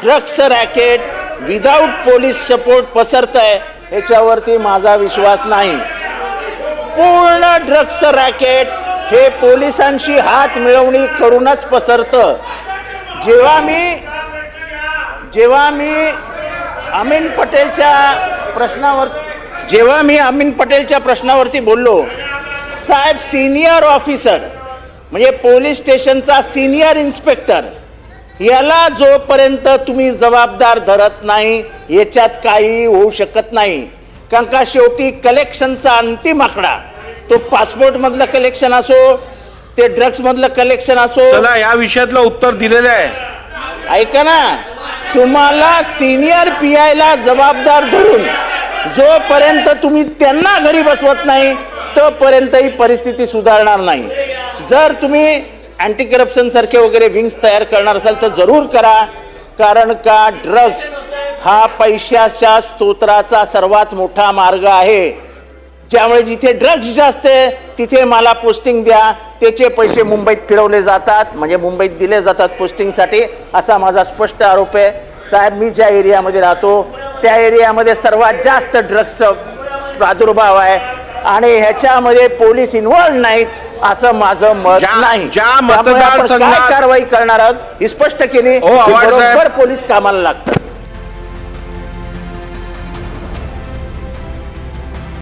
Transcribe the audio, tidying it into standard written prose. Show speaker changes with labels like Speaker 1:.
Speaker 1: Drugs racket without police support पसरत आहे याच्यावरती माझा विश्वास नाही. पूर्ण ड्रग्स रॅकेट हे पोलिसांशी हात मिळवणी करूनच पसरतं. जेव्हा मी अमीन पटेलच्या प्रश्नावरती बोललो, साहेब सिनियर ऑफिसर म्हणजे पोलीस स्टेशनचा सिनियर इन्स्पेक्टर याला जोपर्यंत तुम्ही जबाबदार धरत नाही याच्यात काही होऊ शकत नाही. कारण का शेवटी कलेक्शनचा अंतिम आकडा तो पासपोर्ट मधलं कलेक्शन असो ते ड्रग्स मधलं कलेक्शन असो.
Speaker 2: चला या विषयातलं उत्तर दिलेलं आहे.
Speaker 1: ऐका ना, तुम्हाला सिनियर PI ला जबाबदार धरून जोपर्यंत तुम्ही त्यांना घरी बसवत नाही तोपर्यंत ही परिस्थिती सुधारणार नाही. जर तुम्ही अँटी करप्शन सारखे वगैरे विंग्स तयार करणार असाल तर जरूर करा. कारण का ड्रग्स हा पैशाच्या स्तोत्राचा सर्वात मोठा मार्ग आहे. ज्यामुळे जिथे ड्रग्स जास्त आहे तिथे मला पोस्टिंग द्या, त्याचे पैसे मुंबईत फिरवले जातात म्हणजे मुंबईत दिले जातात पोस्टिंगसाठी, असा माझा स्पष्ट आरोप आहे. साहेब, मी ज्या एरियामध्ये राहतो त्या एरियामध्ये सर्वात जास्त ड्रग्सचा प्रादुर्भाव आहे आणि ह्याच्यामध्ये पोलीस इन्व्हॉल्व नाहीत असं माझं मत नाही.
Speaker 2: ज्या मतदारसंघात
Speaker 1: काय कारवाई करणार आहोत ही स्पष्ट केली, बरोबर पोलीस कामाला लागतात.